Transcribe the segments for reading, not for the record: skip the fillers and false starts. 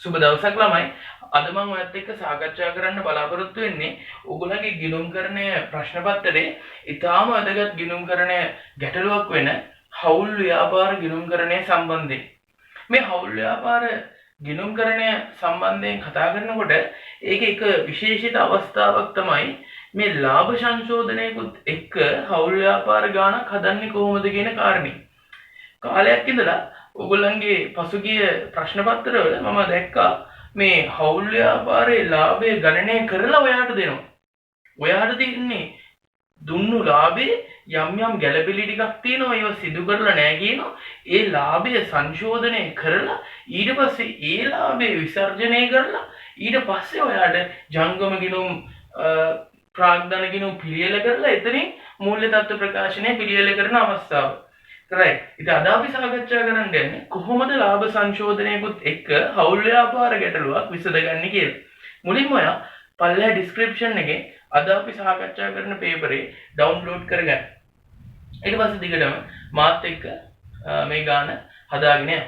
සුබ දවසක් ළමයි. අද මම ඔයත් එක්ක සාකච්ඡා කරන්න බලාපොරොත්තු වෙන්නේ ඔයගොල්ලන්ගේ ගිණුම්කරණය ප්‍රශ්න පත්‍රයේ ඊටාම වැදගත් ගිණුම්කරණය ගැටලුවක් වෙන හවුල් ව්‍යාපාර ගිණුම්කරණය සම්බන්ධයෙන්. මේ හවුල් ව්‍යාපාර ගිණුම්කරණය සම්බන්ධයෙන් කතා කරනකොට ඒකේ එක විශේෂිත අවස්ථාවක් තමයි මේ ලාභ සංශෝධනයකුත් එක්ක හවුල් ව්‍යාපාර ගාණක් හදන්නේ කොහොමද කියන කාරණේ. කාලයක් ඉඳලා ඔයගොල්ලන්ගේ පසුගිය ප්‍රශ්න පත්‍රවල මම දැක්කා මේ හවුල් ව්‍යාපාරයේ ලාභය ගණනය කරලා ඔයාට දෙනවා. ඔයාට දෙන්නේ දුන්නු ලාභේ යම් යම් ගැළපෙලි ටිකක් තියෙනවා ඒව සිදු කරලා නැහැ කියනවා. ඒ ලාභය සංශෝධනය කරලා ඊට පස්සේ ඒ ලාභය විසර්ජනය කරලා ඊට පස්සේ ඔයාට ජංගම ගිණුම් ප්‍රාග්ධන ගිණුම් පිළියෙල කරලා එතනින් මූල්‍ය තත්ත්ව ප්‍රකාශනය පිළියෙල කරන අවස්ථාව. right. ඉතින් අද අපි සාකච්ඡා කරන්න යන්නේ කොහොමද ලාභ සංශෝධනයකුත් එක්ක හවුල් ව්‍යාපාර ගැටලුවක් විසඳගන්නේ කියලා. මුලින්ම ඔයා පල්ලෙහා description එකේ අද අපි සාකච්ඡා කරන පේපරේ download කරගන්න. ඊට පස්සේ දිගටම මාත් එක්ක මේ ගාන හදාගෙන යන්න.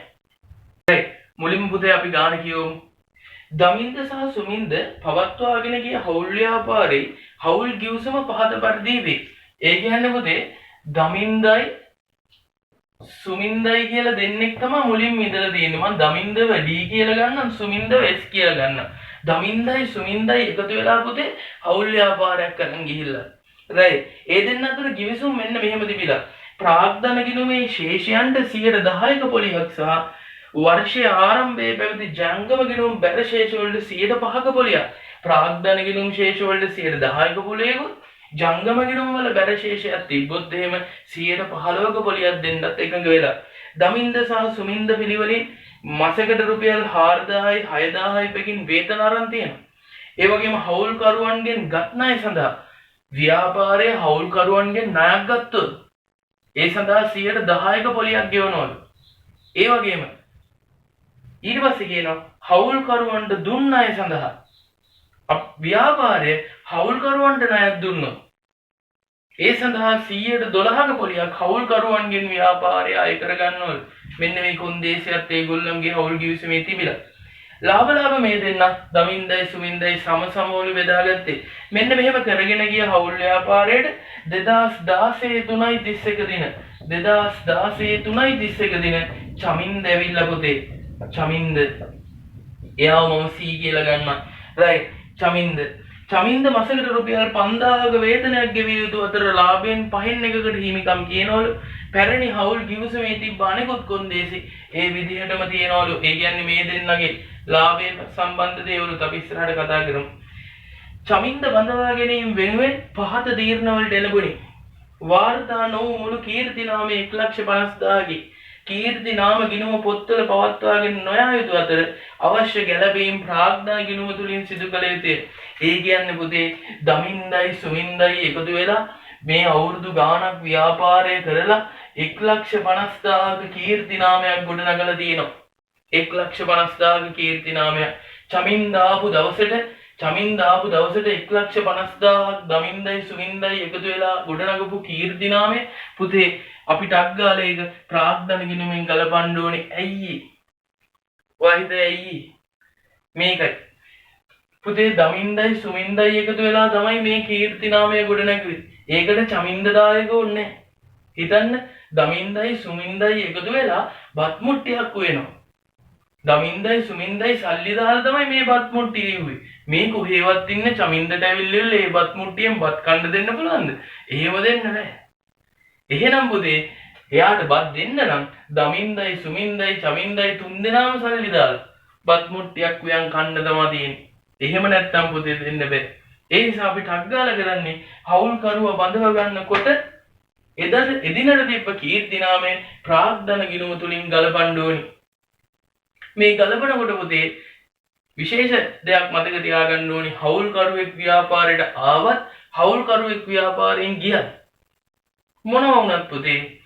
right. මුලින්ම පුතේ අපි ගාන කියවමු. දමින්ද සහ සුමින්ද පවත්වාගෙන ගිය හවුල් ව්‍යාපාරේ හවුල් ගිවිසුම පහත පරිදි වේ. ඒ කියන්නේ පුතේ දමින්දයි සුමින්දයි කියලා දෙන්නෙක් තමයි මුලින්ම ඉඳලා තියෙන්නේ. මම දමින්දව D කියලා ගන්නම් සුමින්දව S කියලා ගන්නම්. දමින්දයි සුමින්දයි එකතු වෙලා පුතේ හවුල් ව්‍යාපාරයක් කරන් ගිහිල්ලා. right. ඒ දෙන්න අතර ගිවිසුම් මෙන්න මෙහෙම තිබිලා. ප්‍රාග්ධන ගිණුමේ ශේෂයන්ට 10%ක පොලියක් සහ වර්ෂයේ ආරම්භයේ පැවති ජංගම ගිණුම් බැර ශේෂ වලට 5%ක පොලියක්. ප්‍රාග්ධන ගිණුම් ශේෂ වලට 10%ක පොලියකුත් ජංගම ගිණුම් වල බැර ශේෂයක් තිබ්බොත් එහෙම 15%ක පොලියක් දෙන්නත් එකඟ වෙලා. දමින්ද සහ සුමින්ද පිළිවෙලින් මාසෙකට රුපියල් 4000යි 6000යි පෙකින් වේතන අරන් තියෙනවා. ඒ වගේම හවුල්කරුවන්ගෙන් ගත් ණය සඳහා ව්‍යාපාරයේ හවුල්කරුවන්ගෙන් ණයක් ගත්තොත් ඒ සඳහා 10%ක පොලියක් ගෙවනවලු. ඒ වගේම ඊට පස්සේ කියනවා හවුල්කරුවන්ට දුන් ණය සඳහා ව්‍යාපාරයේ හවුල්කරුවන්ට ණයක් දුන්නොත් ඒ සඳහා 12%ක පොලියක් හවුල්කරුවන්ගෙන් ව්‍යාපාරය අය කරගන්නවලු. මෙන්න මේ කොන්දේසියත් ඒගොල්ලන්ගේ හවුල් ගිවිසුමේ තිබිලා. ලාභ මේ දෙන්න දමින්දයි සුමින්දයි සමසමවලු බෙදාගත්තේ. මෙන්න මෙහෙම කරගෙන ගිය හවුල් ව්‍යාපාරයට 2016 3.31 දින 2016 3.31 දින චමින්ද ඇවිල්ලා පුතේ. චමින්ද එයාව මම C කියලා ගන්නවා. right. චමින්ද මාසෙකට රුපියල් 5000ක වේතනයක් ගෙවිය යුතු අතර ලාභයෙන් 5%කට හිමිකම් කියනවලු. පැරණි හවුල් ගිවිසුමේ තිබ්බ අනෙකුත් කොන්දේසි ඒ විදිහටම තියනවලු. ඒ කියන්නේ මේ දෙන්නගේ ලාභයෙන් සම්බන්ධ දේවලුත් අපි ඉස්සරහට කතා කරමු. චමින්ද බඳවා ගැනීම වෙනුවෙන් පහත තීරණ වලට එළඹුණි. වාර්තා නොවු මුළු කීර්ති නාමයේ 1,50,000කි. කීර්ති නාම ගිණුම පොත්වල පවත්වාගෙන නොයා යුතු අතර අවශ්‍ය ගැළපීම් ප්‍රාග්ධන ගිණුම තුලින් සිදු කළ යුතුය. ඒ කියන්නේ පුතේ දමින්දයි සුමින්දයි එකතු වෙලා මේ අවුරුදු ගාණක් ව්‍යාපාරය කරලා 1,50,000ක කීර්ති නාමයක් ගොඩනගලා තියෙනවා. 1,50,000ක කීර්ති නාමයක්. චමින්ද ආපු දවසට 1,50,000ක් දමින්දයි සුමින්දයි එකතු වෙලා ගොඩනගපු කීර්ති නාමය පුතේ අපි ටක් ගාලා ඒක ප්‍රාග්ධන ගිණුමෙන් ගලපන්න ඕනේ. ඇයි? වයිද ඇයි? මේකයි. පුතේ දමින්දයි සුමින්දයි එකතු වෙලා තමයි මේ කීර්ති නාමය ගොඩනැගුවේ. ඒකට චමින්ද දායක ඕනේ. හිතන්න දමින්දයි සුමින්දයි එකතු වෙලා බත් මුට්ටියක් වෙනවා. දමින්දයි සුමින්දයි සල්ලි දාලා තමයි මේ බත් මුට්ටිය ඉුවේ. මේ කොහේවත් ඉන්න චමින්දට ඇවිල්ලා මේ බත් මුට්ටියෙන් බත් කන්න දෙන්න පුළුවන්ද? එහෙම දෙන්න බෑ. එහෙනම් පුතේ එයාට බත් දෙන්න නම් දමින්දයි සුමින්දයි චමින්දයි තුන්දෙනාම සල්ලි දාලා බත් මුට්ටියක් උයන් කන්න තමයි තියෙන්නේ. එහෙම නැත්තම් පුතේ දෙන්න බෑ. ඒ නිසා අපි ටක් ගාලා කරන්නේ හවුල්කරුව බඳව ගන්නකොට එදිනට තිබ්බ කීර්ති නාමයෙන් ප්‍රාග්ධන ගිණුම තුලින් ගලපන්න ඕනි. මේ ගලපනකොට පුතේ විශේෂ දෙයක් මතක තියාගන්න ඕනි. හවුල්කරුවෙක් ව්‍යාපාරයට ආවත් හවුල්කරුවෙක් ව්‍යාපාරයෙන් ගියත් මොනවා වුණත් පුතේ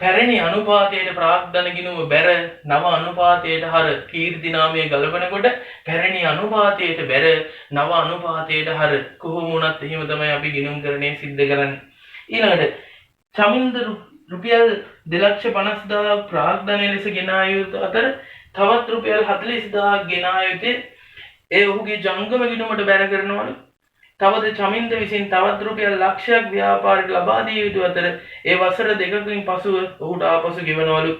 පැරණි අනුපාතයට ප්‍රාග්ධන ගිණුම බැර නව අනුපාතයට හර කීර්ති නාමයේ ගලපනකොට පැරණි අනුපාතයට බැර නව අනුපාතයට හර කොහොම වුණත් එහෙම තමයි අපි ගිණුම්කරණය සිද්ධ කරන්නේ. ඊළඟට චමින්ද රුපියල් 2,50,000 ප්‍රාග්ධනය ලෙස ගෙන ආ යුතු අතර තවත් රුපියල් 40000ක් ගෙනා යුත්තේ ඒ ඔහුගේ ජංගම ගිණුමට බැර කරනවලු. තවද චමින්ද විසින් තවත් රුපියල් ලක්ෂයක් ව්‍යාපාරයට ලබා දිය යුතු අතර ඒ වසර දෙකකින් පසුව ඔහුට ආපසු ගෙවනවලු.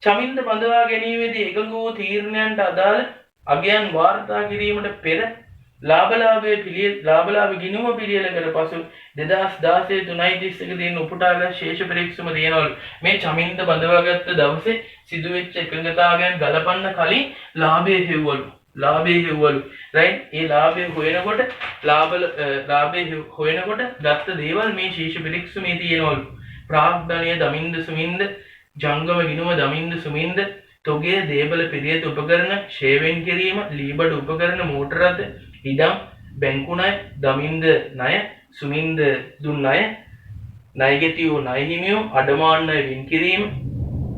චමින්ද බඳවා ගැනීමේදී එකඟ වූ තීරණයන්ට අදාළ අගයන් වාර්තා කිරීමට පෙර ලාභලාභ ගිණුම පිළියෙල කර පසු 2016 3:31 දින උපුටාගත් ශේෂ පරීක්ෂම තියෙනවලු. මේ චමින්ද බඳවාගත්ත දවසේ සිදුවෙච්ච එකඟතාවයන් ගලපන්න කලින් ලාභය හෙව්වලු. රයිට්? ඒ ලාභය හොයනකොට ගත්ත දේවල් මේ ශේෂ පරීක්ෂමේ තියෙනවලු. ප්‍රාග්ධනීය දමින්ද සුමින්ද ජංගම ගිණුම දමින්ද සුමින්ද තොගේ දේබල පිළියෙත උපකරණ ෂේවෙන් කිරීම ලීබඩ උපකරණ මෝටර රථ ඉඩම් බැංකු ණය දමින්ද ණය සුමින්ද දුන් ණය ණයගැතියෝ ණය හිමියෝ අඩමාන ණය වෙන් කිරීම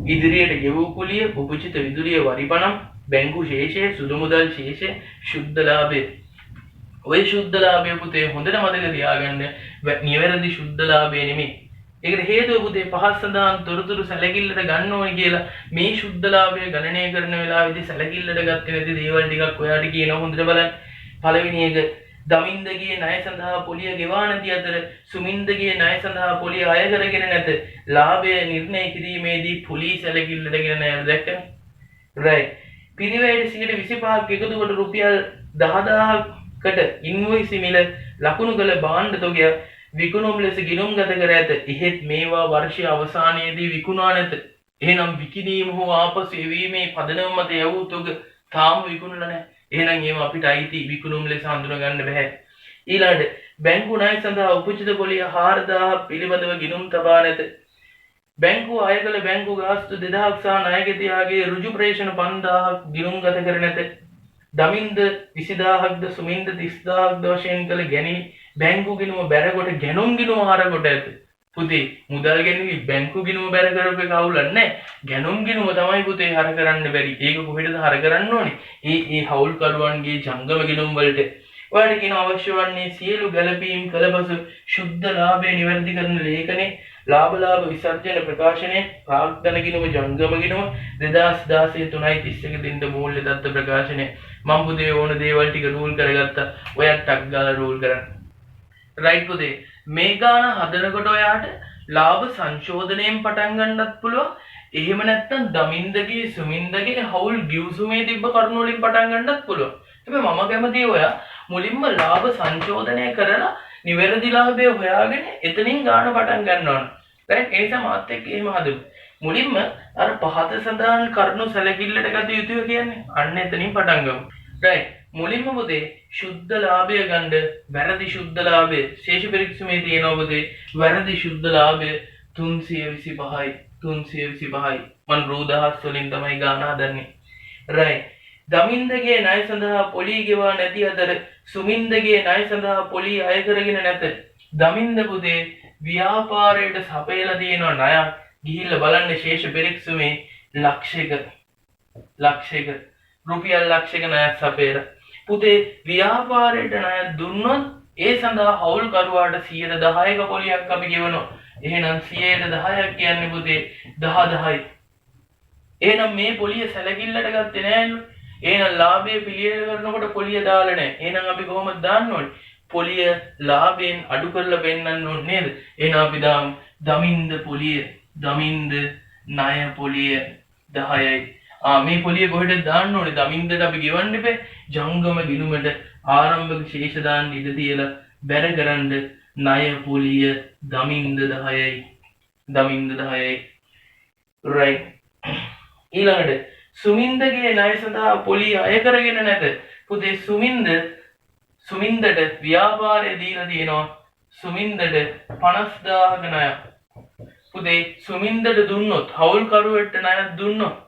ඉදිරියට ගෙවූ කුලිය උපචිත විදුලිය වරිපණම් බැංකු ශේෂය සුදු මුදල් ශේෂය ශුද්ධ ලාභය. ඔය ශුද්ධ ලාභය පුතේ හොඳට මතක තියාගන්න. නිවැරදි ශුද්ධ ලාභය නෙමෙයි. ඒකට හේතුව පුතේ පහත් සඳහන් තොරතුරු සැලකිල්ලට ගන්න ඕනේ කියලා මේ ශුද්ධ ලාභය ගණනය කරන වෙලාවේදී සැලකිල්ලට ගත්තේ නැති දේවල් ටිකක් ඔයාලට කියනවා. හොඳට බලන්න. පළවෙනි එක දමින්දගේ ණය සඳහා පොලිය ගෙවා නැති අතර සුමින්දගේ ණය සඳහා පොලිය අය කරගෙන නැත. ලාභය නිර්ණය කිරීමේදී පොලිය සැලකිල්ලට ගෙන නැහැ. දැක්කම? right. පිරිවැයට 25ක් එකතු කොට රුපියල් 10000කට ඉන්වොයිස් මිල ලකුණු කළ භාණ්ඩ තොගය විකුණුම් ලෙස ගිණුම්ගත කර ඇත. එහෙත් මේවා වර්ෂය අවසානයේදී විකුණා නැත. එහෙනම් විකිණීම හෝ ආපසු එවීමේ පදනම මත යවූ තොග තාම විකුණලා නැහැ. එහෙනම් ඒව අපිට අයිති විකුණුම් ලෙස හඳුනා ගන්න බෑ. ඊළඟට බැංකු ණය සඳහා උපචිත පොලිය 4000 පිළිබඳව ගිණුම් තබා නැත. බැංකුව අය කළ බැංකු ගාස්තු 2000ක් සහ ණයගැතියාගේ ඍජු ප්‍රේෂණ 5000ක් ගිණුම්ගත කර නැත. දමින්ද 20000ක්ද සුමින්ද 30000ක්ද වශයෙන් කළ ගැනීම බැංකු ගිණුම බැරකොට ගැනුම් ගිණුම හරකොට ඇත. පුතේ මුදල් ගැනීම බැංකු ගිණුම බැර කරපු එක අවුලක් නැහැ. ගැනුම් ගිණුම තමයි පුතේ හර කරන්න බැරි. ඒක කොහෙටද හර කරන්න ඕනේ? ඒ හවුල්කරුවන්ගේ ජංගම ගිණුම් වලට. ඔයාලට කියන අවශ්‍ය වන්නේ සියලු ගැළපීම් කළපසු ශුද්ධ ලාභය නිවැරදි කරන ලේඛනේ ලාභ විසර්ජන ප්‍රකාශනයේ ප්‍රාග්ධන ගිණුම ජංගම ගිණුම 2016 3:31 දිනට මූල්‍ය දත්ත ප්‍රකාශනය. මම පුතේ ඕන දේවල් ටික රූල් කරගත්තා. ඔයත් ටක් ගාලා රූල් කරන්න. රයිට් පුතේ. මේ ගාන හදනකොට ඔයාට ලාභ සංශෝධනයෙන් පටන් ගන්නත් පුළුවන්. එහෙම නැත්නම් දමින්දගේ සුමින්දගේ හවුල් ගිවිසුමේ තිබ්බ කරුණු වලින් පටන් ගන්නත් පුළුවන්. හැබැයි මම කැමතියි ඔයා මුලින්ම ලාභ සංශෝධනය කරලා නිවැරදි ලාභය හොයාගෙන එතනින් ගාන පටන් ගන්න ඕන. රයිට්? ඒ නිසා මාත් එක්ක එහෙම හදමු. මුලින්ම අර පහත සඳහන් කරුණු සැලකිල්ලට ගත යුතුය කියන්නේ. අන්න එතනින් පටන් ගමු. රයිට්? මුලින්ම පුතේ ශුද්ධ ලාභය ගන්න වැරදි ශුද්ධ ලාභය ශේෂ පරීක්ෂමේ තියෙනවා පුතේ. වැරදි ශුද්ධ ලාභය 325යි 325යි. මන් රූදහස් වලින් තමයි ගාන හදන්නේ. රයිට්? දමින්දගේ ණය සඳහා පොලිය ගෙවා නැති අතර සුමින්දගේ ණය සඳහා පොලිය අය කරගෙන නැත. දමින්ද පුතේ ව්‍යාපාරයට සපයලා තියෙන ණයක් ගිහිල්ලා බලන්න ශේෂ පරීක්ෂමේ ලක්ෂයක රුපියල් ලක්ෂයක ණයක් සපයලා. පුතේ ව්‍යාපාරයට ණය දුන්නොත් ඒ සඳහා හවුල්කරුවාට 10%ක පොලියක් අපි ගෙවනවා. එහෙනම් 10%ක් කියන්නේ පුතේ 10යි. එහෙනම් මේ පොලිය සැලකිල්ලට ගත්තේ නෑනේ. එහෙනම් ලාභය පිළියෙල කරනකොට පොලිය දාලා නැහැ. එහෙනම් අපි කොහොමද දාන්න ඕනේ? පොලිය ලාභයෙන් අඩු කරලා පෙන්නන්න ඕනේ නේද? එහෙනම් අපි දාමු දමින්ද පොලිය, දමින්ද ණය පොලිය 10යි. මේ පොලිය කොහෙටද දාන්න ඕනේ? දමින්දට අපි ගෙවන්න එපේ. ජංගම ගිණුමට ආරම්භක ශේෂ දාන්න ඉඩ තියලා බැරකරන්න ණය පොලිය දමින්ද 10යි. දමින්ද 10යි. right. ඊළඟට සුමින්දගේ ණය සඳහා පොලිය අය කරගෙන නැත. පුතේ සුමින්දට ව්‍යාපාරය දීලා තියෙනවා. සුමින්දට 50000ක ණයක්. පුතේ සුමින්දට දුන්නොත් හවුල්කරුවෙක්ට ණයක් දුන්නොත්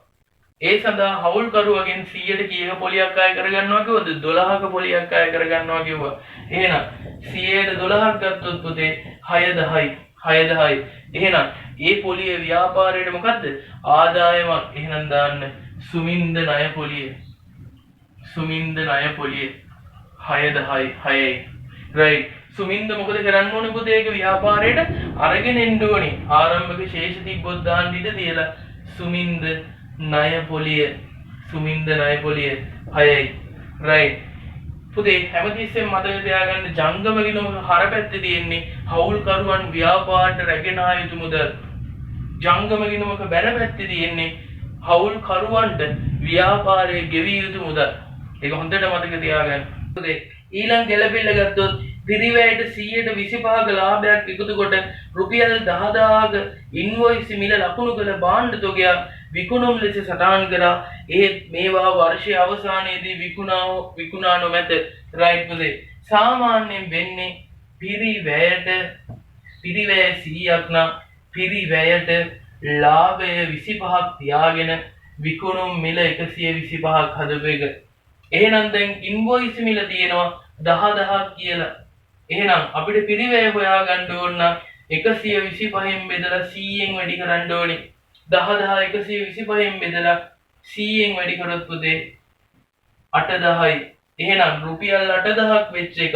ඒ සඳහා හවුල්කරුවගෙන් 100ට කීයක පොලියක් අය කරගන්නවා කිව්වද? 12ක පොලියක් අය කරගන්නවා කිව්වා. එහෙනම් 100ට 12ක් ගත්තොත් පුතේ 6000යි. එහෙනම් ඒ පොලිය ව්‍යාපාරයට මොකද්ද? ආදායමක්. එහෙනම් දාන්න සුමින්ද ණය පොලිය. සුමින්ද ණය පොලිය 6000යි. right. සුමින්ද මොකද කරන්න ඕනේ පුතේ? ඒක ව්‍යාපාරයට අරගෙන එන්න ඕනේ. ආරම්භක ශේෂ තිබ්බොත් දාන්න ඉඩ තියලා සුමින්ද ණය පොලිය සුමින්ද ණය පොලිය 6යි. right. පුතේ හැමතිස්සෙම මතක තියාගන්න ජංගම ගිණුම හරපැත්තේ තියෙන්නේ හවුල්කරුවන් ව්‍යාපාරට රැගෙන ආ යුතු මුදල්. ජංගම ගිණුමක බැල පැත්තේ තියෙන්නේ හවුල්කරුවන්ට ව්‍යාපාරයේ ගෙවිය යුතු මුදල්. ඒක හොඳට මතක තියාගන්න. පුතේ ඊළඟ ගැළපෙල්ල ගත්තොත් පිරිවැයට 125ක ලාභයක් එකතු කොට රුපියල් 10000ක ඉන්වොයිස් මිල ලකුණු කළ භාණ්ඩ තොගයක් විකුණුම් ලෙස සටහන් කළා. ඒත් මේවා වර්ෂයේ අවසානයේදී විකුණා නොමැත. රයිට් පුතේ. සාමාන්‍යයෙන් වෙන්නේ පිරිවැයට 100ක් නම් පිරිවැයට ලාභය 25ක් තියාගෙන විකුණුම් මිල 125ක් හදපු එක. එහෙනම් දැන් ඉන්වොයිස් මිල තියෙනවා 10000ක් කියලා. එහෙනම් අපිට පිරිවැය හොයාගන්න ඕන නම් 125න් බෙදලා 100න් වැඩි කරන්න ඕනේ. 10000 125න් බෙදලා 100න් වැඩි කරොත් පුතේ 8000යි. එහෙනම් රුපියල් 8000ක් වෙච්ච එක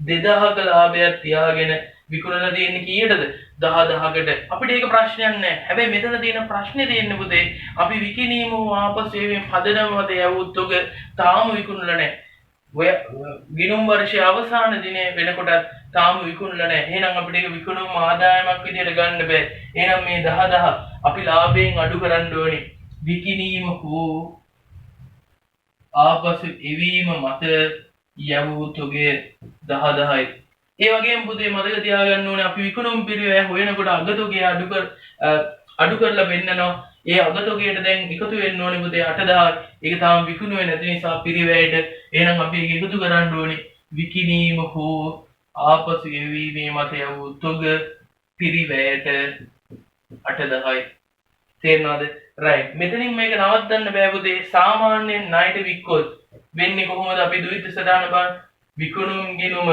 2000ක ලාභයක් තියාගෙන විකුණලා තියෙන්නේ කීයටද? 10000කට. අපිට ඒක ප්‍රශ්නයක් නැහැ. හැබැයි මෙතන තියෙන ප්‍රශ්නේ තියෙන්නේ පුතේ අපි විකිණීම වාපස් වේවෙන් පදනම මත යවුත් උග තාම විකුණලා නැහැ. ඔය ගිණුම් වර්ෂයේ අවසාන දිනේ වෙනකොටත් තාම විකුණලා නැහැ. එහෙනම් අපිට ඒක විකුණුම් ආදායමක් විදියට ගන්න බෑ. එහෙනම් මේ 10000 අපි ලාභයෙන් අඩු කරන්න ඕනේ. විකිණීම හෝ ආපසු එවීම මත යවූ තොගය 10000යි. ඒ වගේම පුතේ මතක තියාගන්න ඕනේ අපි විකුණුම් පිරිවැය හොයනකොට අගතොගය අඩු කරලා පෙන්නනවා. ඒ අගතොගයට දැන් එකතු වෙන්න ඕනේ පුතේ 8000. ඒක තාම විකුණුවේ නැති නිසා පිරිවැයට එහෙනම් අපි ඒක එකතු කරන්න ඕනේ. විකිණීම හෝ ආපසු එවීමේ මත යවූ තොග පිරිවැයට 8000යි. තේරෙනවද? right. මෙතනින් මේක නවත්තන්න බෑ පුතේ. සාමාන්‍යයෙන් ණයට වික්කොත් වෙන්නේ කොහොමද? අපි දුවිත සදාන බලන්න. විකුණුම් ගිණුම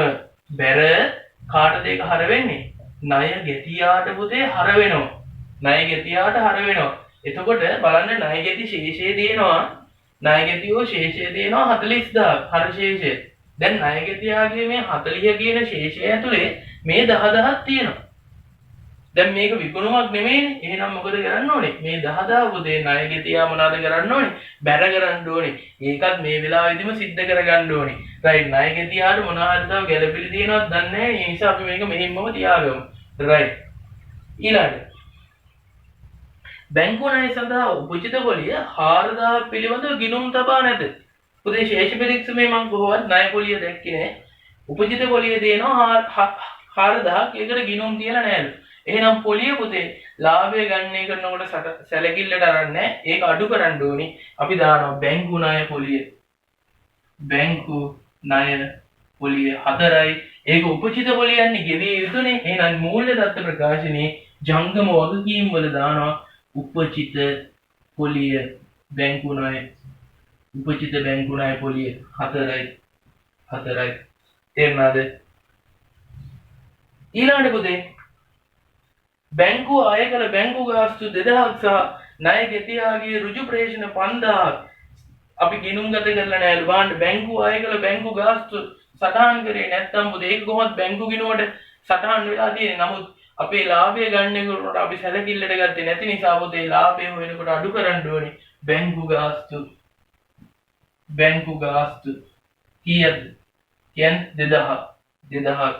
බැර කාටද ඒක හර වෙන්නේ? ණය ගෙතියාට පුතේ හර වෙනවා. ණය ගෙතියාට හර වෙනවා. එතකොට බලන්න ණය ගෙති ශේෂය දෙනවා. ණය ගෙතියෝ ශේෂය දෙනවා 40000 හර ශේෂය. දැන් ණය ගෙතියාගේ මේ 40 කියන ශේෂය ඇතුලේ මේ 10000ක් තියෙනවා. දැන් මේක විකුණුමක් නෙමෙයිනේ. එහෙනම් මොකද කරන්න ඕනේ? මේ 10000 පුතේ ණය ගෙතියා මොනවද කරන්න ඕනේ? බැර කරන්න ඕනේ. ඒකත් මේ වෙලාවෙදිම සිද්ධ කරගන්න ඕනේ. right. ණය ගෙතියාට මොනවා හරි තව ගැළපෙලි තියෙනවද දන්නේ නැහැ. ඒ නිසා අපි මේක මෙහෙම්මම තියාගමු. right. ඊළඟට බැංකු ණය සඳහා උපජිත පොලිය 4000 පිළිබඳව ගිණුම් තබා නැත. පුතේ ශේෂ පරීක්ෂමේ මම කොහොමවත් ණය පොලිය දැක්කේ නැහැ. උපජිත පොලිය දෙනවා 4000ක්. ඒකට ගිණුම් තියලා නැහැ. එහෙනම් පොලිය පුතේ ලාභය ගණනය කරනකොට සැලකිල්ලට අරන්නේ ඒක අඩු කරන්න ඕනේ. අපි දානවා බැංකු ණය පොලිය. බැංකු ණය පොලිය 4යි. ඒක උපජිත පොලියන්නේ ගෙවිය යුතුනේ. එහෙනම් මූල්‍ය දත්ත ප්‍රකාශනයේ ජංගම වගකීම් වල දානවා උපජිත පොලිය බැංකු ණය. උපජිත බැංකු ණය පොලිය 4යි. තේරුණාද? ඊළඟට පුතේ බැංකුව අය කළ බැංකු ගාස්තු 2000ක් සහ ණය ගෙතියාගේ ඍජු ප්‍රේෂණ 5000ක් අපි ගිණුම් ගත කරලා නැහැ. බලන්න බැංකුව අය කළ බැංකු ගාස්තු සටහන් කරේ නැත්නම් පුතේ ඒක කොහොමද බැංකු ගිණුමට සටහන් වෙලා තියෙන්නේ. නමුත් අපේ ලාභය ගණනය කරනකොට අපි සැලකිල්ලට ගත්තේ නැති නිසා පුතේ ලාභය වෙනකොට අඩු කරන්න ඕනේ. බැංකු ගාස්තු කීයද? කියන්නේ 2000ක්.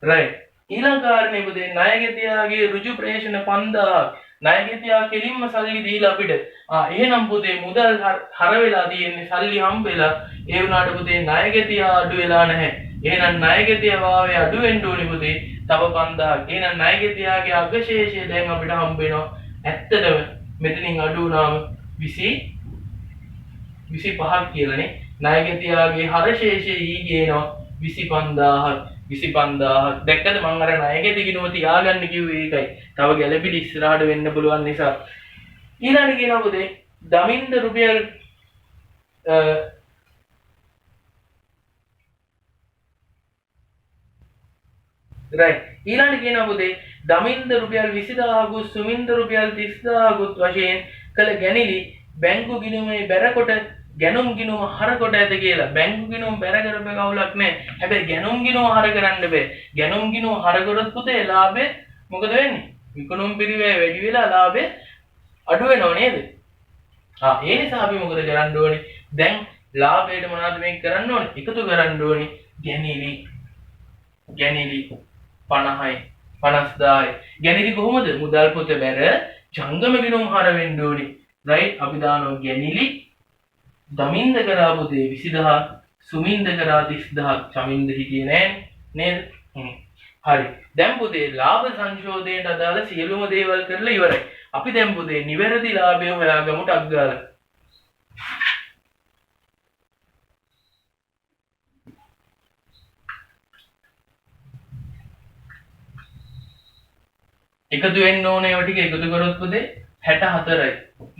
right. ඊළඟ කාරණේ පුතේ ණය ගෙතියාගේ ඍජු ප්‍රේෂණ 5000ක්. ණය ගෙතියා කෙලින්ම සල්ලි දීලා අපිට එහෙනම් පුතේ මුදල් හර වෙලා තියෙන්නේ සල්ලි හම්බ වෙලා. ඒ වුණාට පුතේ ණය ගෙතියා අඩු වෙලා නැහැ. එහෙනම් ණය ගෙතියා වාවේ අඩු වෙන්න ඕනේ පුතේ තව 5000ක්. එහෙනම් ණය ගෙතියාගේ අගශේෂය දැන් අපිට හම්බ වෙනවා. ඇත්තටම මෙතනින් අඩු වුණාම 25ක් කියලානේ. ණය ගෙතියාගේ හර ශේෂය ඊ ගේනවා 25000ක්. දැක්කද මම අර ණය ගෙති ගිණුම තියාගන්න කිව්වේ ඒකයි. තව ගැළපිලි ඉස්සරහට වෙන්න පුළුවන් නිසා. ඊළඟට කියනවා පුතේ දමින්ද රුපියල් right. ඊළඟට කියනවා පුතේ දමින්ද රුපියල් 20000ක් සුමින්ද රුපියල් 30000ක් වශයෙන් කළ ගැනිලි බැංකු ගිණුමේ බැරකොට ගැනුම් ගිණුම හර කොට ඇත කියලා. බැංකු ගිණුම බැර කරපේ කවුලක් නැහැ. හැබැයි ගැනුම් ගිණුම හර කරන්න බෑ. ගැනුම් ගිණුම හර කරොත් පුතේ ලාභය මොකද වෙන්නේ? විකුණුම් පිරිවැය වැඩි වෙලා ලාභය අඩු වෙනව නේද? ඒ නිසා අපි මොකද කරන්න ඕනේ? දැන් ලාභයට මොනවද මේක කරන්න ඕනේ? එකතු කරන්න ඕනේ. ගැනිලි 50යි 50000යි. ගැනිලි කොහොමද? මුදල් පොත බැර ජංගම ගිණුම් හර වෙන්න ඕනේ. රයිට්? අපි දානවා ගැනිලි දමින්ද කරා පුතේ 20000, සුමින්ද කරා 30000. චමින්ද හිටියේ නේද? හරි. දැන් පුතේ ලාභ සංශෝධනයට අදාළ සියලුම දේවල් කරලා ඉවරයි. අපි දැන් පුතේ නිවැරදි ලාභය හොයාගමු ටක් ගාලා. එකතු වෙන්න ඕනේ ඒවා ටික එකතු කරොත් පුතේ 64යි.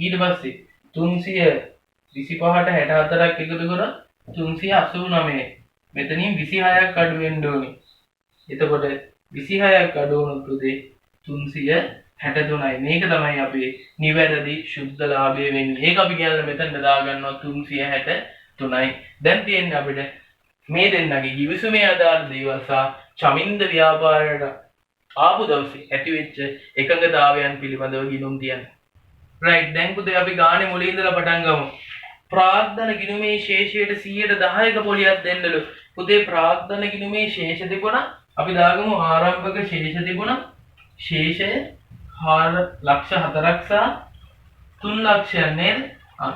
ඊට පස්සේ 325ට 64ක් එකතු කරොත් 389. මෙතනින් 26ක් අඩු වෙන්න ඕනේ. එතකොට 26ක් අඩු වුණොත් පුතේ 363යි. මේක තමයි අපේ නිවැරදි ශුද්ධ ලාභය වෙන්නේ. ඒක අපි කියලා මෙතනට දාගන්නවා 363යි. දැන් තියෙන්නේ අපිට මේ දෙන්නගේ givisumේ අදාළ දේවල් සහ චමින්ද ව්‍යාපාරයට ආපු දවසේ ඇතිවෙච්ච එකඟතාවයන් පිළිබඳව ගිණුම් තියන්න. රයිට්. දැන් පුතේ අපි ගානේ මුලින් ඉඳලා පටන් ගමු. ප්‍රාග්ධන ගිණුමේ ශේෂයට 110ක පොලියක් දෙන්නලු. පුතේ ප්‍රාග්ධන ගිණුමේ ශේෂ තිබුණා. අපි දාගමු ආරම්භක ශේෂ තිබුණා. ශේෂය 4,04,000 සහ 3,00,000 නේද?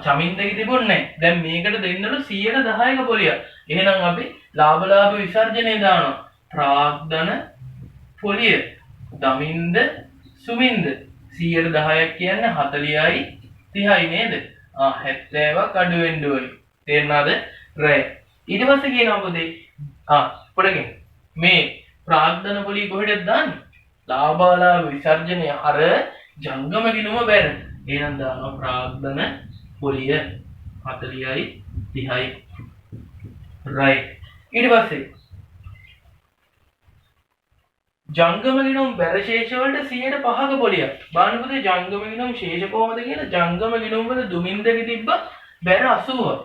චමින්දගේ තිබුණේ නැහැ. දැන් මේකට දෙන්නලු 110ක පොලියක්. එහෙනම් අපි ලාභ විසර්ජනය දානවා. ප්‍රාග්ධන පොලිය දමින්ද සුමින්ද 110ක් කියන්නේ 40යි 30යි නේද? 70ක් අඩු වෙන්න ඕනේ. තේරුණාද? රයිට්. ඊට පස්සේ කියනවා පුතේ පොඩකින් මේ ප්‍රාග්ධන පොලිය කොහෙටද දාන්නේ? ලාභාලාභ විසර්ජනය අර ජංගම ගිණුම බැර. එහෙනම් දානවා ප්‍රාග්ධන පොලිය 40යි 30යි. රයිට්. ඊට පස්සේ ජංගම ගිණුම් බැර ශේෂ වලට 105ක පොලියක්. බලන්න පුතේ ජංගම ගිණුම් ශේෂ කොහමද කියලා. ජංගම ගිණුම් වල දුමින්දගේ තිබ්බ බැර 80ක්.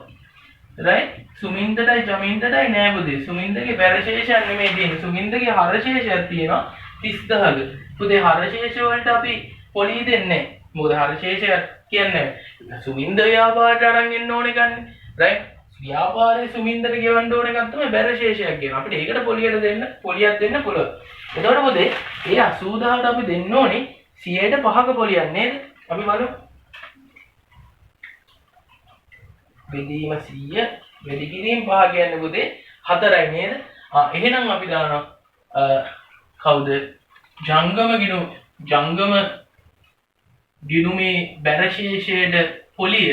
රයිට්. සුමින්දටයි චමින්දටයි නෑ පුතේ. සුමින්දගේ බැර ශේෂයක් නෙමෙයි තියෙන්නේ. සුමින්දගේ හර ශේෂයක් තියෙනවා 30000ක. පුතේ හර ශේෂ වලට අපි පොලිය දෙන්නේ නැහැ. මොකද හර ශේෂයක් කියන්නේ සුමින්ද ව්‍යාපාරයට අරන් එන්න ඕනේ ගන්න. රයිට්. ව්‍යාපාරයේ සුමින්දට ගෙවන්න ඕන එකක් තමයි බැර ශේෂයක් කියන. අපිට ඒකට පොලියක් දෙන්න පුළුවන්. එතකොට මොකද? ඒ 80000ට අපි දෙන්න ඕනේ 105ක පොලියක් නේද? අපි බලමු. බෙදීම 100 වැඩි කිරීම 5 කියන්නේ පුතේ 4යි නේද? එහෙනම් අපි දානවා කවුද? ජංගම ගිණුමේ බැර ශේෂයට පොලිය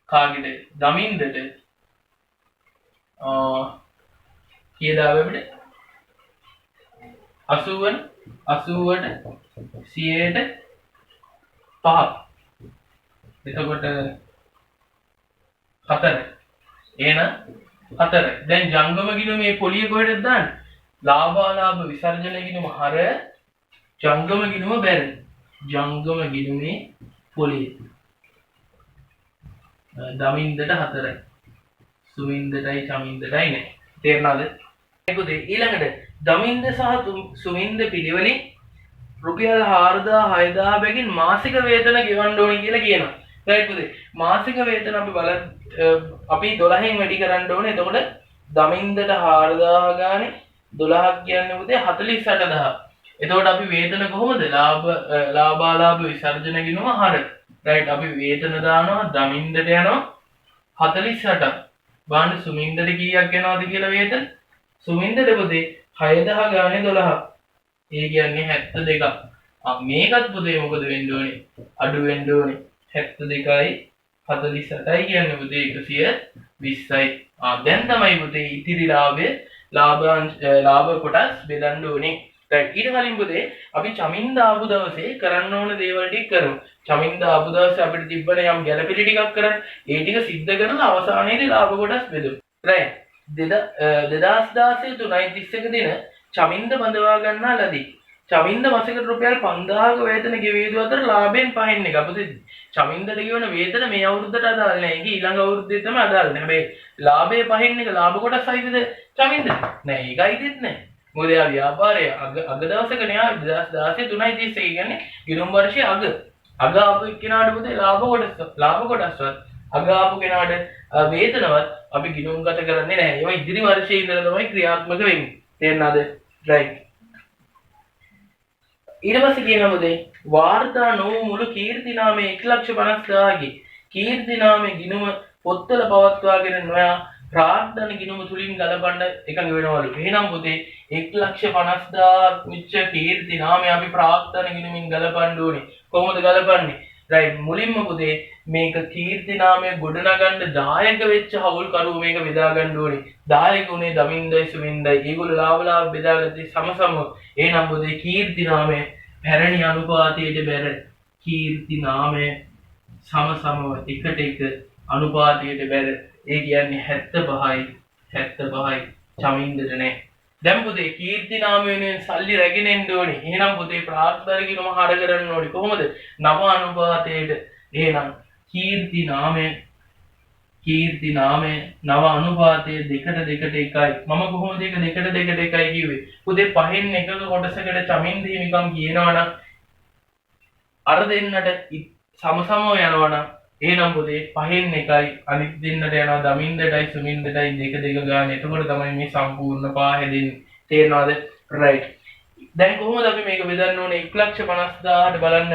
කාගෙද? දමින්දට කීයද අපිට 80ට 100ට 5. එතකොට 4. එහෙනම් 4. දැන් ජංගම ගිණුමේ පොලිය කොහෙටද දාන්නේ? ලාභාලාභ විසර්ජන ගිණුම හර ජංගම ගිණුම බැර. ජංගම ගිණුමේ පොලිය දමින්දට 4යි. සුමින්දටයි චමින්දටයි නෑ. තේරුණාද? පුතේ ඊළඟට දමින්ද සහ සුමින්ද පිළිවෙලින් රුපියල් 4000 6000 බැගින් මාසික වේතන ගෙවන්න ඕනේ කියලා කියනවා. රයිට් පුතේ. මාසික වේතන අපි 12න් වැඩි කරන්න ඕනේ. එතකොට දමින්දට 4000 ගානේ 12ක් කියන්නේ පුතේ 48000. එතකොට අපි වේතන කොහොමද? ලාභාලාභ විසර්ජන ගිණුම හර. රයිට්. අපි වේතන දානවා දමින්දට යනවා 48ක්. බලන්න සුමින්දට කීයක් යනවද කියලා වේතන? සුමින්දට පුතේ 6000 ගානේ 12ක්. ඒ කියන්නේ 72ක්. මේකත් පුතේ මොකද වෙන්න ඕනේ? අඩු වෙන්න ඕනේ. 72යි 48යි කියන්නේ පුතේ 120යි. දැන් තමයි පුතේ ඉතිරි ලාභ කොටස් බෙදන්න ඕනේ. ඊට කලින් පුතේ අපි චමින්ද ආපු දවසේ කරන්න ඕන දේවල් ටික කරමු. චමින්ද ආපු දවසේ අපිට තිබ්බනේ යම් ගැළපෙලි ටිකක් කරන්න. ඒ ටික සිද්ධ කරලා අවසානයේදී ලාභ කොටස් බෙදමු. රයිට්. 2016 3.31 දින චමින්ද බඳවා ගන්නා ලදී. චමින්ද මාසිකට රුපියල් 5000ක වේතන ගෙවිය යුතු අතර ලාභයෙන් පහින් එක. අපිට චමින්දට ගෙවන වේතන මේ අවුරුද්දට අදාළ නැහැ. ඒක ඊළඟ අවුරුද්දේ තමයි අදාළ. හැබැයි ලාභයේ පහින් එක ලාභ කොටස් සහිතද චමින්ද? නෑ ඒකයි දෙත් නෑ. මොකද යා ව්‍යාපාරය අග දවසකනේ 2016 3.31 කියන්නේ ගිණුම් වර්ෂයේ අග. අග ආපු එක්කෙනාට පුතේ ලාභ කොටස්වත් අග ආපු කෙනාට වේතනවත් අපි ගිණුම් ගත කරන්නේ නැහැ. ඒවා ඉදිරි වර්ෂයේ ඉඳලා තමයි ක්‍රියාත්මක වෙන්නේ. තේරෙනවද? right. ඊට පස්සේ කියනවා පුතේ වාර්තා නොවු මුළු කීර්ති නාමයේ 1,50,000ගේ කීර්ති නාමයේ ගිණුම පොත්වල පවත්වාගෙන නොයා ප්‍රාර්ථන ගිණුම තුලින් ගලපන්න එකඟ වෙනවලු. එහෙනම් පුතේ 1,50,000 මිච්ච කීර්ති නාමය අපි ප්‍රාර්ථන ගිණුමින් ගලපන්න ඕනේ. කොහොමද ගලපන්නේ? right මුලින්ම පුතේ මේක කීර්ති නාමය ගොඩනගන්න දායක වෙච්ච හවුල්කරුවෝ මේක බෙදා ගන්න ඕනේ. දායක උනේ දමින්දයි සුමින්දයි. ඒගොල්ලෝ ලාභ බෙදාගත්තේ සමසම. එහෙනම් පුතේ කීර්ති නාමය පැරණි අනුපාතයට බැර කීර්ති නාමය සමසමව එකට එක අනුපාතයට බැර ඒ කියන්නේ 75යි චමින්දට නෑ. දැන් පුතේ කීර්ති නාමය වෙනුවෙන් සල්ලි රැගෙන එන්න ඕනේ. එහෙනම් පුතේ ප්‍රාර්ථනා කිනම හර කරන්න ඕනේ. කොහොමද? නව අනුපාතයට. එහෙනම් කීර්ති නාමය නව අනුපාතයේ 2:2 එකයි. මම කොහොමද ඒක 2:2 එකයි කිව්වේ? පුතේ පහෙන් එකක කොටසකට චමින්ද හිමිකම් කියනවනම් අර දෙන්නට සමසමව යනවනම් එහෙනම් පුතේ පහෙන් එකයි අනිත් දෙන්නට යනවා දමින්දටයි සුමින්දටයි 2:2 ගාන. එතකොට තමයි මේ සම්පූර්ණ පහ හැදෙන්නේ. තේරෙනවද? right. දැන් කොහොමද අපි මේක බෙදන්න ඕනේ? 1,50,000ට බලන්න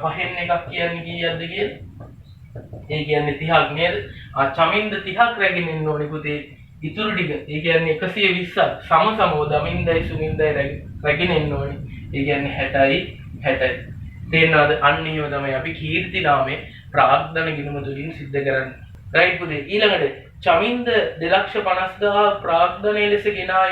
පහෙන් එකක් කියන්නේ කීයක්ද කියලා? ඒ කියන්නේ 30ක් නේද? චමින්ද 30ක් රැගෙන ඉන්න ඕනේ පුතේ. ඉතුරු ටික ඒ කියන්නේ 120ක් සමසමව දමින්දයි සුමින්දයි රැගෙන ඉන්න ඕනේ. ඒ කියන්නේ 60යි. තේරෙනවද? අන්න එහෙම තමයි අපි කීර්ති නාමයේ ප්‍රාර්ථන ගිණුම තුලින් සිද්ධ කරන්නේ. right පුතේ. ඊළඟට චමින්ද 2,50,000 ප්‍රාර්ථනයේ ලෙස ගෙනා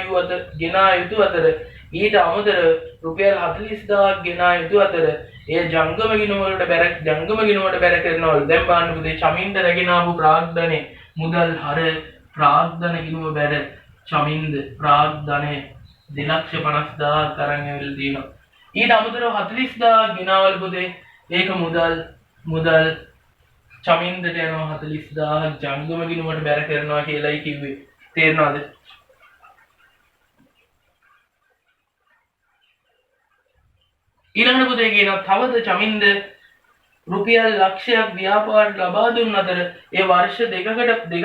යුතු අතර ඊට අමතර රුපියල් 40,000ක් ගෙනා යුතු අතර ඒ ජංගම ගිණුමකට බැර කරනවලු. දැන් බලන්න පුතේ චමින්ද රැගෙන ආපු ප්‍රාර්ථනේ මුදල් හර ප්‍රාර්ථන ගිණුම බැර චමින්ද ප්‍රාර්ථනය 2,50,000 කරන් ඇවිල්ලා තියෙනවා. ඊට අමතරව 40,000ක් ගෙනාවල පුතේ ඒක මුදල් චමින්දට යනවා 40,000ක් ජංගම ගිණුමට බැර කරනවා කියලායි කිව්වේ. තේරෙනවද? ඊළඟට පුතේ කියනවා තවද චමින්ද රුපියල් ලක්ෂයක් ව්‍යාපාරයට ලබා දුන්න අතර ඒ වර්ෂ දෙකක්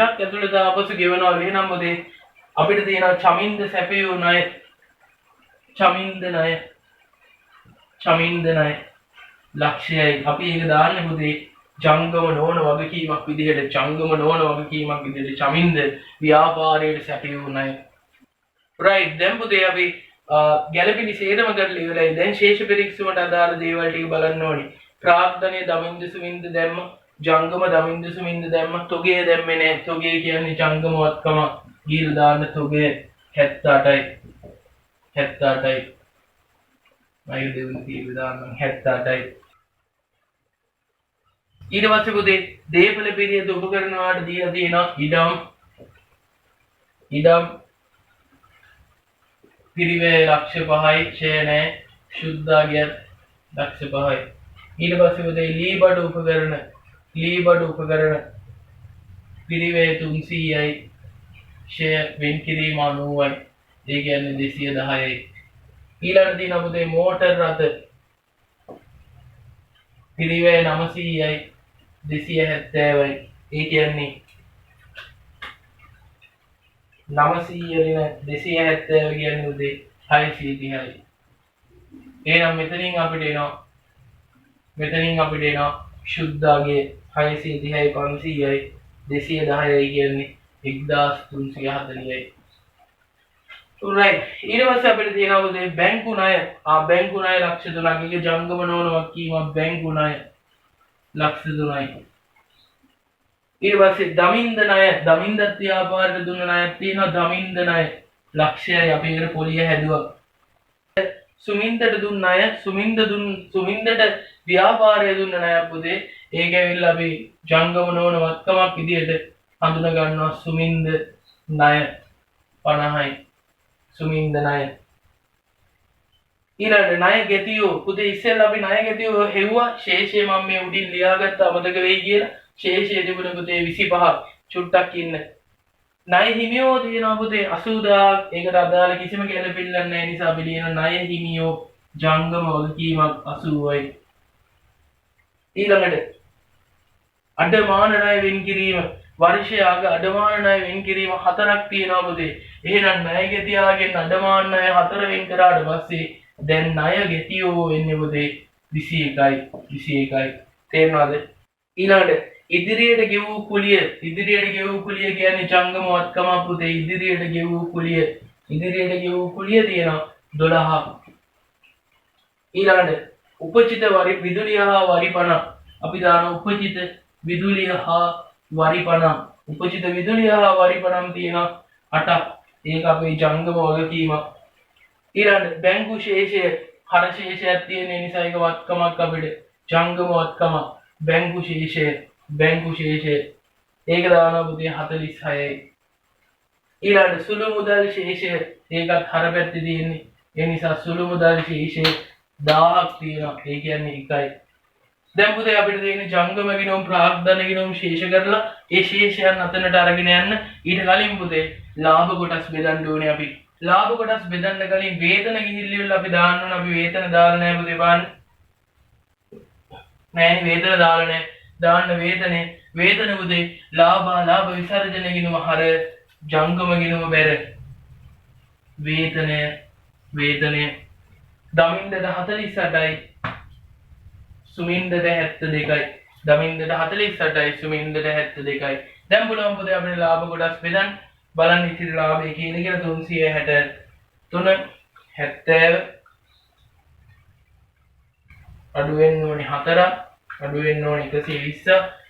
ඇතුළත ආපසු ගෙවනවා. එහෙනම් පුතේ අපිට තියෙනවා චමින්ද සැපයූ ණය චමින්ද ණය ලක්ෂයයි. අපි ඒක දාන්නේ පුතේ ජංගම නොවන වගකීමක් විදිහට චමින්ද ව්‍යාපාරයට සැපයූ ණය. right. දැන් පුතේ අපි ගැළපෙන සේරම කරලා ඉවරයි. දැන් ශේෂ පරීක්ෂුවට අදාළ දේවල් ටික බලන්න ඕනේ. ප්‍රාර්ථනයේ දමින්ද සුමින්ද දැම්ම, ජංගම දමින්ද සුමින්ද දැම්ම, තොගේ දැම්මේ නැහැ. තොගේ කියන්නේ ජංගමවත්කම. ගිහිල් දාන්න තොගේ 78යි. මයිල් දෙවුන කීවේ දාන්න 78යි. ඊට පස්සේ පුතේ දේපල පිරියද උපකරණවාට දීලා තියෙනවා ඉඩම් පිරිවේ ලක්ෂ 5යි ඡේ නැහැ ශුද්ධාගිය ලක්ෂ 5යි. ඊට පස්සේ පුතේ ලී බඩු උපකරණ පිරිවේ 300යි ඡේ වෙන් කිරීම 90යි. ඒ කියන්නේ 210යි. ඊළඟට තියෙනවා පුතේ මෝටර් රථ පිරිවේ 900යි 270යි. ඒ කියන්නේ 900 වෙන 270 කියන්නේ උදේ 630යි. එහෙනම් මෙතනින් අපිට එනවා ශුද්ධාගේ 630යි 500යි 210යි කියන්නේ 1340යි. right. ඊට පස්සේ අපිට තියෙනවා උදේ බැංකු ණය. බැංකු ණය ලක්ෂ 3ක්. ඒක ජංගම නොවන වක්කීමක් බැංකු ණය ලක්ෂ 3යි. ඊට පස්සේ දමින්ද ණය දමින්දත් ව්‍යාපාරයට දුන්න ණයක් තියෙනවා දමින්ද ණය ලක්ෂයයි. අපි ඒකට පොලිය හැදුවා. සුමින්දට දුන්න ණය සුමින්දට ව්‍යාපාරය දුන්න ණයක් පුතේ ඒක ඇවිල්ලා අපි ජංගම නොවන වත්කමක් විදියට හඳුනා ගන්නවා සුමින්ද ණය 50යි. සුමින්ද ණය. ඊළඟ ණය ගෙතියෝ පුතේ ඉස්සෙල්ලා අපි ණය ගෙතියෝ හෙව්වා. ශේෂය මම මේ උඩින් ලියාගත්ත අමතක වෙයි කියලා. ශේෂය තිබුණ පුතේ 25ක් චුට්ටක් ඉන්න. ණය හිමියෝ තියෙනවා පුතේ 80000ක්. ඒකට අදාළ කිසිම ගැළපෙල්ලක් නැහැ නිසා අපි ලියන ණය හිමියෝ ජංගම වගකීමක් 80යි. ඊළඟට අඩමාන ණය වෙන් කිරීම වර්ෂයාගේ අඩමාන ණය වෙන් කිරීම 4ක් තියෙනවා පුතේ. එහෙනම් ණය ගෙතියාගෙන් අඩමාන ණය 4 වෙන් කරාට පස්සේ දැන් ණය ගෙතියෝ වෙන්නේ පුතේ 21යි. තේරෙනවද? ඊළඟට ඉදිරියට ගෙවූ කුලිය කියන්නේ ජංගම වත්කම පුතේ. ඉදිරියට ගෙවූ කුලිය තියෙනවා 12ක්. ඊළඟට උපචිත විදුලිය හා වරි පණ අපි දාන උපචිත විදුලිය හා වරි පණම් තියෙනවා 8ක්. ඒක අපේ ජංගම වගකීමක්. ඊළඟට බැංකු ශේෂය හර ශේෂයක් තියෙන නිසා ඒක වත්කමක් අපිට ජංගම වත්කම බැංකු ශේෂය ඒක දානවා පුතේ 46යි. ඊළඟට සුළු මුදල් ශේෂය ඒකත් හර පැත්තේ තියෙන්නේ. ඒ නිසා සුළු මුදල් ශේෂය 1000ක් තියෙනවා. ඒ කියන්නේ 1යි. දැන් පුතේ අපිට තියෙන ජංගම ගිණුම් ප්‍රාග්ධන ගිණුම් ශේෂ කරලා ඒ ශේෂයන් අතනට අරගෙන යන්න. ඊට කලින් පුතේ ලාභ කොටස් බෙදන්න ඕනේ අපි. ලාභ කොටස් බෙදන්න කලින් වේතන ගිහිල්ලිවල අපි දාන්න ඕන. අපි වේතන දාලා නැහැ පුතේ බලන්න. නෑනේ වේතන දාලා නැහැ. දාන්න වේතන පුතේ ලාභ විසර්ජන ගිණුම හර ජංගම ගිණුම බැර වේතනය දමින්දට 48යි සුමින්දට 72යි. දමින්දට 48යි සුමින්දට 72යි. දැන් බලමු පුතේ අපේ ලාභ කොටස් බෙදන්න. බලන්න ඉතිරි ලාභය කියන එක 363 70 අඩු වෙන්න ඕනේ 4ක් අඩු වෙන්න ඕනේ 120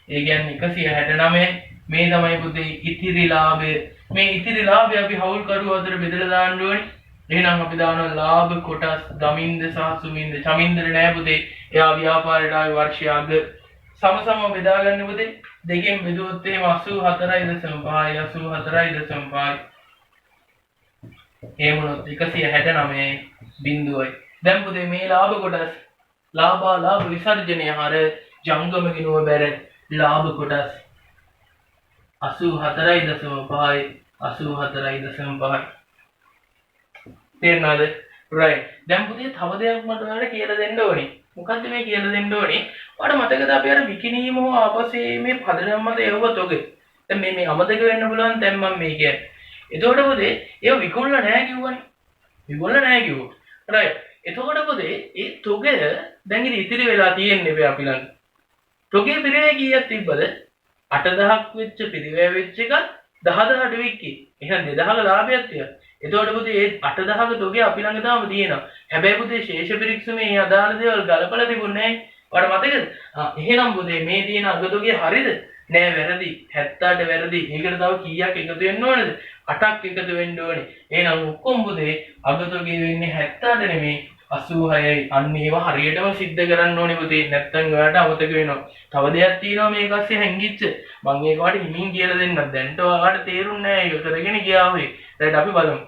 ඒ කියන්නේ 169 මේ තමයි පුතේ ඉතිරි ලාභය. මේ ඉතිරි ලාභය අපි හවුල් කරුව අතර බෙදලා දාන්න ඕනේ. එහෙනම් අපි දානවා ලාභ කොටස් දමින්ද සහ සුමින්ද. චමින්දට නෑ පුතේ. එයා ව්‍යාපාරයට ආවේ වර්ෂයාග සමසම බෙදා ගන්න පුතේ. දෙකෙන් බෙදුවොත් එහෙම 84.5 එහෙම වුණොත් 169.0යි. දැන් පුතේ මේ ලාභ කොටස් ලාභ විසර්ජනය හර ජංගම ගිණුම බැර ලාභ කොටස් 84.5 තේරෙනවද? right. දැන් පුතේ තව දෙයක් මට ඔයාලට කියලා දෙන්න ඕනේ. මොකද්ද මේ කියලා දෙන්න ඕනේ? ඔයාලට මතකද අපි අර විකිණීම හෝ ආපසේ මේ පදනම මත එවුවත් ඔගේ. දැන් මේ අමතක වෙන්න පුළුවන් දැන් මම මේ කියන්නේ. එතකොට පුතේ ඒව විකුණලා නැහැ කිව්වා. right. එතකොට පුතේ ඒ තොගය දැන් ඉතිරි වෙලා තියෙන්නේ අපි ළඟ. තොගේ පිරිවැය කීයක් තිබ්බද? 8000ක් වෙච්ච පිරිවැය වෙච්ච එකත් 10000 අඩු වෙච්ච. එහෙනම් 2000ක ලාභයක් තියෙනවා. එතකොට පුතේ ඒ 8000ක තොගේ අපි ළඟ තාම තියෙනවා. හැබැයි පුතේ ශේෂ පිරික්සමේ මේ අදාළ දේවල් ගලපලා තිබුණේ නැහැ. ඔයාලට මතකද? එහෙනම් පුතේ මේ තියෙන අගතොගේ හරියද? නෑ වැරදි. 78 වැරදි. ඒකට තව කීයක් එකතු වෙන්න ඕනද? 8ක් එකතු වෙන්න ඕනේ. එහෙනම් ඔක්කොම පුතේ අගතොගේ වෙන්නේ 78 නෙමෙයි 86යි. අන්න ඒවා හරියටම සිද්ධ කරන්න ඕනේ පුතේ. නැත්තම් ඔයාලට අමතක වෙනවා. තව දෙයක් තියෙනවා මේක ASCII හැංගිච්ච. මම ඒක ඔයාලට හිමින් කියලා දෙන්නම්. දැන්ට ඔයාලට තේරුන්නේ නැහැ. ඒක කරගෙන ගියා ඔය. දැන් අපි බලමු.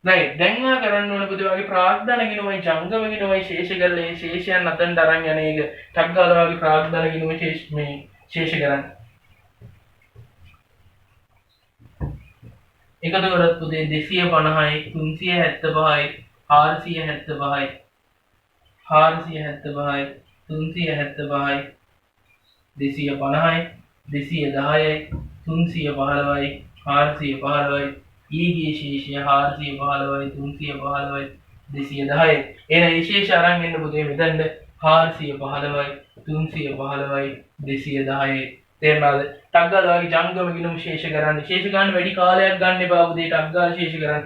right. දැන් ඔයා කරන්න ඕනේ පුතේ වගේ ප්‍රාග්ධන ගිණුමයි ජංගම ගිණුමයි ශේෂ කරලා ඒ ශේෂයන් අතෙන්ට අරන් යන එක. ටක් ගාලා වගේ ප්‍රාග්ධන ගිණුම ශේෂ කරන්න. එකතු කරත් පුතේ 250යි 375යි 475යි 375යි 250යි 210යි 315යි 415යි ඊගේ ශේෂය 415යි 315යි 210යි. එන විශේෂ අරන් එන්න පුතේ මෙතනද 415යි 315යි 210යි. තේරෙනවද? ටක් ගාලා වගේ ජංගම ගිණුම් ශේෂ කරන්න. ශේෂ ගන්න වැඩි කාලයක් ගන්න එපා පුතේ. ටක් ගාලා ශේෂ කරන්න.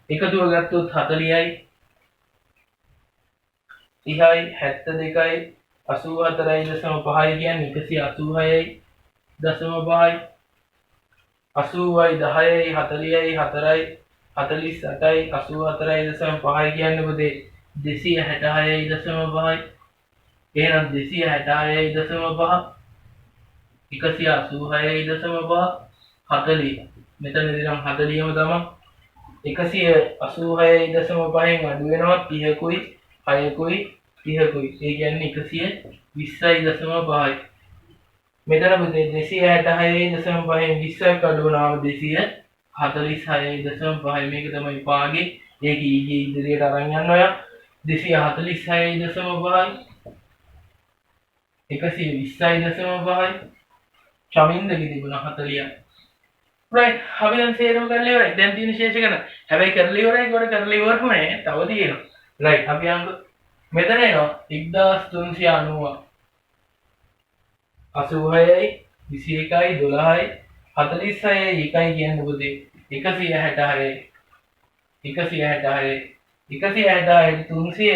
එකතුව ගත්තොත් 40යි 30යි 72යි 84.5 කියන්නේ 186යි 0.5යි 80යි 10යි 40යි 4යි 48යි 84.5 කියන්නේ පුතේ 266.5යි. එහෙනම් 266.5 186.5 40 මෙතන ඉතින් 40ම තමයි 186.5න් අඩු වෙනවා 30කුයි 6කුයි 30කුයි. ඒ කියන්නේ 120.5යි. මෙතන පුතේ 266.5න් 20ක් අඩු වුණාම 246.5. මේක තමයි පාගේ. ඒක ඊගේ ඉදිරියට අරන් යන්න ඔයා. 246.5යි 120.5යි චමින්දගේ තිබුණා 40යි right අපි දැන් සේරම කරලා ඉවරයි දැන් තියෙන ශේෂ ගණන හැබැයි කරලා ඉවරයි කොට කරලා ඉවරම නෑ තව තියෙනවා right අපි අංක මෙතන එනවා 1390 86යි 21යි 12යි 46යි 1යි කියන්නේ මොකද 166යි 166යි 166යි 390ක්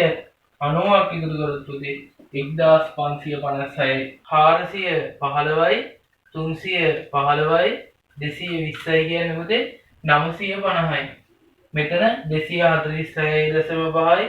එකතු කරොත් පුතේ 1556යි 415යි 315යි 220යි කියන්නේ පුතේ 950යි මෙතන 246.5යි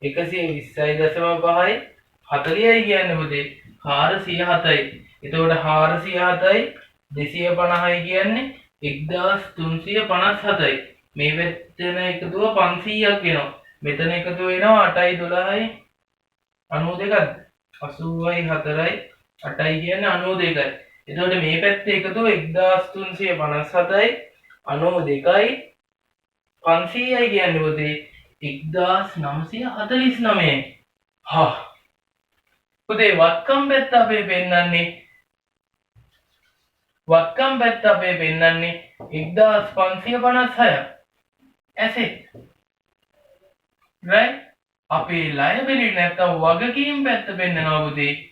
120.5යි 40යි කියන්නේ පුතේ 407යි එතකොට 407යි 250යි කියන්නේ 1357යි මේ පැත්තෙන එකතුව 500ක් එනවා මෙතන එකතුව වෙනවා 8යි 12යි 92ක්ද 80යි 4යි 8යි කියන්නේ 92යි එතකොට මේ පැත්තේ එකතුව 1357යි 92යි 500යි කියන්නේ පුතේ 1949යි හා පුතේ වත්කම් පැත්ත අපේ පෙන්නන්නේ 1556 asset right අපේ liability නැත්තම් වගකීම් පැත්ත පෙන්නනවා පුතේ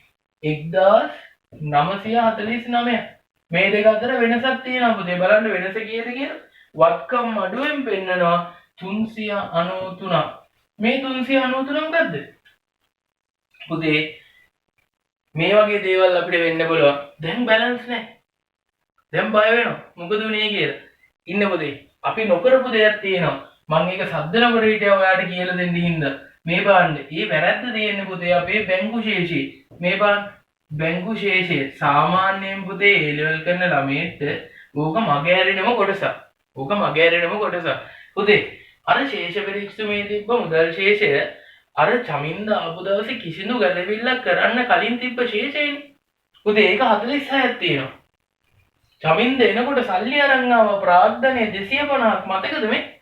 1949 මේ දෙක අතර වෙනසක් තියෙනවා පුතේ බලන්න වෙනස කීයද කියලා වත්කම් අඩුවෙන් පෙන්නනවා 393 මේ 393 මොකද්ද පුතේ මේ වගේ දේවල් අපිට වෙන්න පුළුවන් දැන් බැලන්ස් නැහැ දැන් බය වෙනවා මොකද උනේ කියලා ඉන්න පුතේ අපි නොකරපු දෙයක් තියෙනවා මම ඒක සද්ද නගර හිටියා ඔයාලට කියලා දෙන්න හින්දා මේ බලන්න මේ වැරද්ද තියෙන්නේ පුතේ අපේ බැංකු ශේෂයේ මේ බලන්න බැංකු ශේෂය සාමාන්‍යයෙන් පුතේ A level කරන ළමයින්ට ඕක මගහැරෙනම කොටසක් පුතේ අර ශේෂ පරීක්ෂණයේ තිබ්බ මුදල් ශේෂය අර චමින්ද ආපු දවසේ කිසිදු ගැළවිල්ලක් කරන්න කලින් තිබ්බ ශේෂයනේ පුතේ ඒක 46ක් තියෙනවා චමින්ද එනකොට සල්ලි අරන් ආව ප්‍රාග්ධනය 250ක් මතකද මේ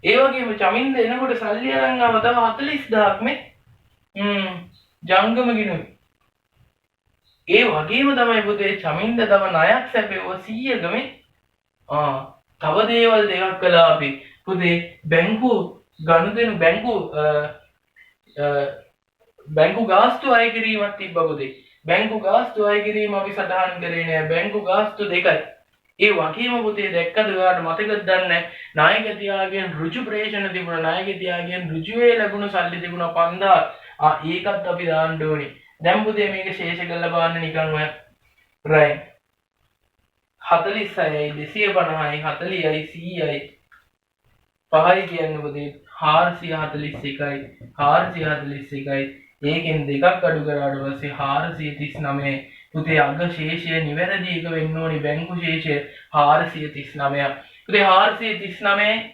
ඒ වගේම චමින්ද එනකොට සල්ලි අරන් ආව තව 40000ක් මේ ජංගම ගිණුයි ඒ වගේම තමයි පුතේ චමින්ද තව ණයක් සැපෙව 100ක මේ තව දේවල් දෙකක් කළා අපි පුතේ බැංකු ගනුදෙනු බැංකු ගාස්තු අය කිරීමක් තිබ්බා පුතේ බැංකු ගාස්තු අය කිරීම අපි සටහන් කරේ නෑ බැංකු ගාස්තු දෙකයි ඒ වගේම පුතේ දැක්කද ඔයාලට මතකද දන්නේ නායක තියාගෙන ඍජු ප්‍රේෂණ තිබුණා නායක තියාගෙන ඍජුවේ ලැබුණු සල්ලි තිබුණා 5000 ඒකත් අපි දාන්න ඕනේ දැන් පුතේ මේක ශේෂ කරලා බලන්න නිකන් ඔය right 46යි 250යි 40යි 100යි පහයි කියන්නේ පුතේ 441යි 441යි ඒකෙන් දෙකක් අඩු කරාට පස්සේ 439 පුතේ අග ශේෂය නිවැරදි එක වෙන්න ඕනි බැංකු ශේෂය 439 පුතේ 439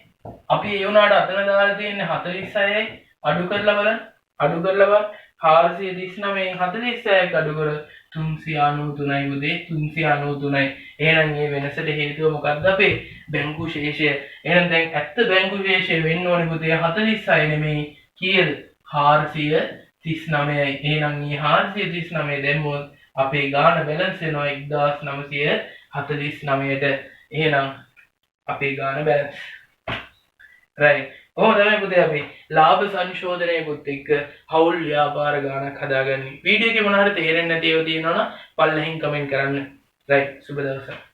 අපි ඒ වුණාට අතන දාලා තියෙන්නේ 46යි අඩු කරලා බලන්න 439 46ක් අඩු කර 393යි පුතේ 393යි එහෙනම් මේ වෙනසට හේතුව මොකක්ද අපේ බැංකු ශේෂය එහෙනම් දැන් ඇත්ත බැංකු ශේෂය වෙන්න ඕනේ පුතේ 46 නෙමෙයි කීයද 439යි එහෙනම් මේ 439 දැම්මොත් අපේ ගාණ බැලන්ස් වෙනවා 1949ට එහෙනම් අපේ ගාණ බැලන්ස් right කොහොමද තමයි පුතේ අපි ලාභ සංශෝධනයේත් එක්ක හවුල් ව්‍යාපාර ගාණක් හදාගන්නේ වීඩියෝ එකේ මොන හරි තේරෙන්නේ නැති ඒවා තියෙනවා නම් පල්ලෙහින් කමෙන්ට් කරන්න right සුබ දවසක්